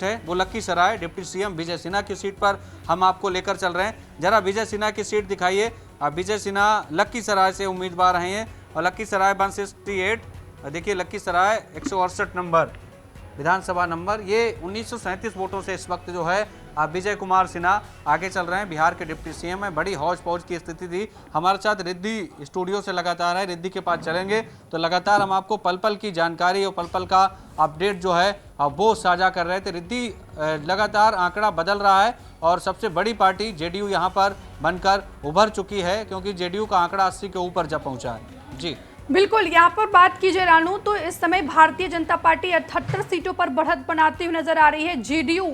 है वो Lakhisarai deputy CM Vijay Sinha की सीट पर हम आपको लेकर चल रहे हैं। जरा विजय सिन्हा की सीट दिखाइए। विजय सिन्हा लखीसराय से उम्मीदवार हैं और लखीसराय 168, देखिए लखीसराय 168 नंबर विधानसभा नंबर, ये 1937 वोटों से इस वक्त जो है विजय कुमार सिन्हा आगे चल रहे हैं। बिहार के डिप्टी सीएम है। बड़ी हौज पौज की स्थिति थी। हमारे साथ रिद्धि स्टूडियो से लगातार है, रिद्धि के पास चलेंगे तो लगातार हम आपको पल पल की जानकारी और पल पल का अपडेट जो है वो साझा कर रहे थे। रिद्धि, लगातार आंकड़ा बदल रहा है और सबसे बड़ी पार्टी जेडीयू यहाँ पर बनकर उभर चुकी है, क्योंकि जेडीयू का आंकड़ा 80 के ऊपर जा पहुंचा है। जी बिल्कुल, यहाँ पर बात की जाए रानू तो इस समय भारतीय जनता पार्टी 78 सीटों पर बढ़त बनाती हुई नजर आ रही है। जेडीयू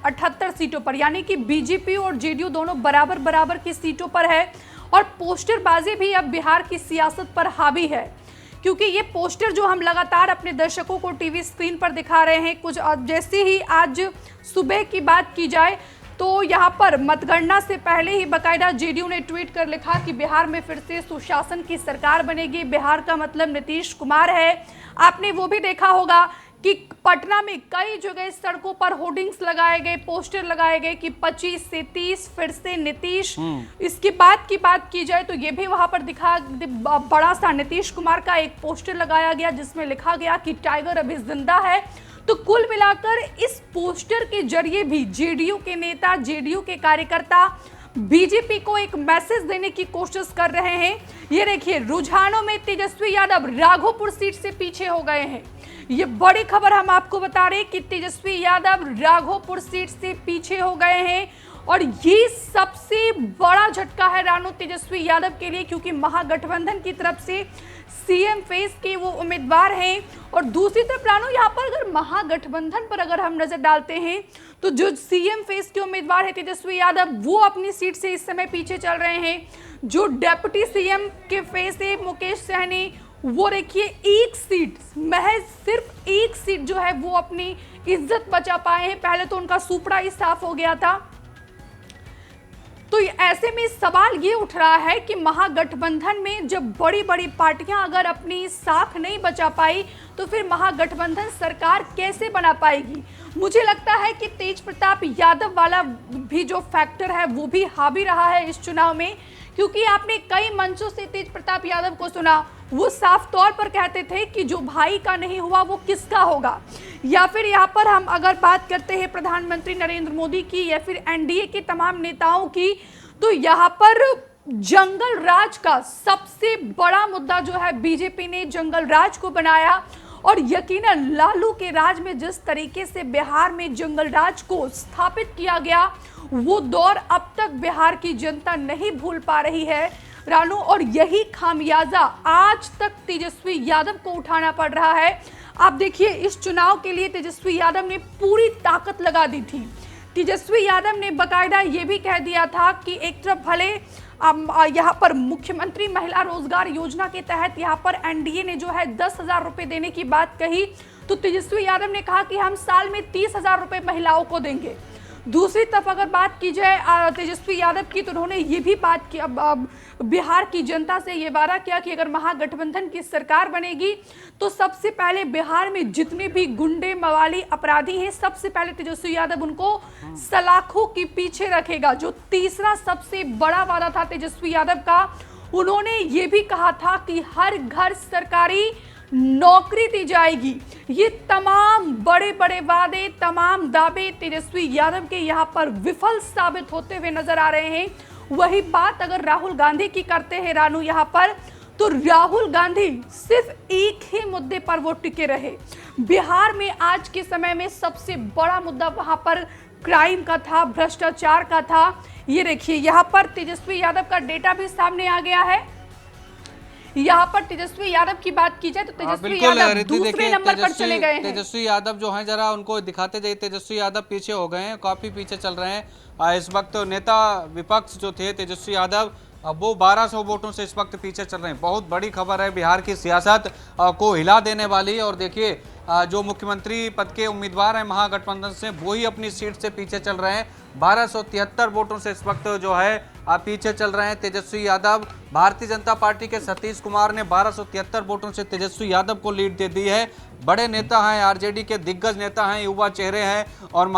78 सीटों पर, यानी कि बीजेपी और जेडीयू दोनों बराबर बराबर की सीटों पर है और पोस्टरबाजी भी अब बिहार की सियासत पर हावी है, क्योंकि ये पोस्टर जो हम लगातार अपने दर्शकों को टीवी स्क्रीन पर दिखा रहे हैं, कुछ जैसे ही आज सुबह की बात की जाए तो यहाँ पर मतगणना से पहले ही बकायदा जेडीयू ने ट्वीट कर लिखा कि बिहार में फिर से सुशासन की सरकार बनेगी। बिहार का मतलब नीतीश कुमार है। आपने वो भी देखा होगा कि पटना में कई जगह सड़कों पर होर्डिंग्स लगाए गए, पोस्टर लगाए गए कि 25 से 30 फिर से नीतीश। इसकी बात की जाए तो ये भी वहां पर दिखा, बड़ा सा नीतीश कुमार का एक पोस्टर लगाया गया जिसमें लिखा गया कि टाइगर अभी जिंदा है। तो कुल मिलाकर इस पोस्टर के जरिए भी जेडीयू के नेता, जेडीयू के कार्यकर्ता बीजेपी को एक मैसेज देने की कोशिश कर रहे हैं। ये देखिए, रुझानों में तेजस्वी यादव राघोपुर सीट से पीछे हो गए हैं। ये बड़ी खबर हम आपको बता रहे हैं कि तेजस्वी यादव राघोपुर सीट से पीछे हो गए हैं और ये सबसे बड़ा झटका है रानू तेजस्वी यादव के लिए, क्योंकि महागठबंधन की तरफ से सीएम फेस के वो उम्मीदवार हैं। और दूसरी तरफ रानू, यहाँ पर अगर महागठबंधन पर अगर हम नजर डालते हैं तो जो सीएम फेस के उम्मीदवार है तेजस्वी यादव, वो अपनी सीट से इस समय पीछे चल रहे हैं। जो डेप्यूटी सीएम के फेस है मुकेश सहनी, वो देखिए एक सीट, महज सिर्फ एक सीट जो है वो अपनी इज्जत बचा पाए हैं। पहले तो उनका सुपड़ा ही साफ हो गया था। तो ऐसे में सवाल ये उठ रहा है कि महागठबंधन में जब बड़ी बड़ी पार्टियां अगर अपनी साख नहीं बचा पाई तो फिर महागठबंधन सरकार कैसे बना पाएगी। मुझे लगता है कि तेज प्रताप यादव वाला भी जो फैक्टर है वो भी हावी रहा है इस चुनाव में, क्योंकि आपने कई मंचों से तेज प्रताप यादव को सुना। वो साफ तौर पर कहते थे कि जो भाई का नहीं हुआ वो किसका होगा। या फिर यहाँ पर हम अगर बात करते हैं प्रधानमंत्री नरेंद्र मोदी की या फिर एनडीए के तमाम नेताओं की, तो यहाँ पर जंगल राज का सबसे बड़ा मुद्दा जो है, बीजेपी ने जंगल राज को बनाया। और यकीनन लालू के राज में जिस तरीके से बिहार में जंगल राज को स्थापित किया गया, वो दौर अब तक बिहार की जनता नहीं भूल पा रही है रानू, और यही खामियाजा आज तक तेजस्वी यादव को उठाना पड़ रहा है। आप देखिए, इस चुनाव के लिए तेजस्वी यादव ने पूरी ताकत लगा दी थी। तेजस्वी यादव ने बकायदा ये भी कह दिया था कि एक तरफ भले यहाँ पर मुख्यमंत्री महिला रोजगार योजना के तहत यहाँ पर एनडीए ने जो है 10,000 रुपए देने की बात कही, तो तेजस्वी यादव ने कहा कि हम साल में 30,000 रुपए महिलाओं को देंगे। दूसरी तरफ अगर बात की जाए तेजस्वी यादव की, तो उन्होंने ये भी बात की, बिहार की जनता से ये वादा किया कि अगर महागठबंधन की सरकार बनेगी तो सबसे पहले बिहार में जितने भी गुंडे मवाली अपराधी हैं, सबसे पहले तेजस्वी यादव उनको सलाखों के पीछे रखेगा। जो तीसरा सबसे बड़ा वादा था तेजस्वी यादव का, उन्होंने ये भी कहा था कि हर घर सरकारी नौकरी दी जाएगी। ये तमाम बड़े बड़े वादे, तमाम दावे तेजस्वी यादव के यहाँ पर विफल साबित होते हुए नजर आ रहे हैं। वही बात अगर राहुल गांधी की करते हैं रानू यहाँ पर, तो राहुल गांधी सिर्फ एक ही मुद्दे पर वो टिके रहे। बिहार में आज के समय में सबसे बड़ा मुद्दा वहां पर क्राइम का था, भ्रष्टाचार का था। ये देखिए, यहाँ पर तेजस्वी यादव का डेटा भी सामने आ गया है। यहाँ पर तेजस्वी यादव की बात की जाए तो तेजस्वी यादव दूसरे नंबर पर चले गए हैं। तेजस्वी यादव जो हैं, जरा उनको दिखाते जाइए। तेजस्वी यादव पीछे हो गए हैं, काफी पीछे चल रहे हैं इस वक्त। नेता विपक्ष जो थे तेजस्वी यादव, अब वो 1200 वोटों से इस वक्त पीछे चल रहे हैं। बहुत बड़ी खबर है, बिहार की सियासत को हिला देने वाली। और देखिए जो मुख्यमंत्री पद के उम्मीदवार हैं महागठबंधन से, वो ही अपनी सीट से पीछे चल रहे हैं। 1273 वोटों से इस वक्त जो है पीछे चल रहे हैं तेजस्वी यादव। भारतीय जनता पार्टी के सतीश कुमार ने 1273 वोटों से तेजस्वी यादव को लीड दे दी है। बड़े नेता हैं, आरजेडी के दिग्गज नेता हैं, युवा चेहरे हैं और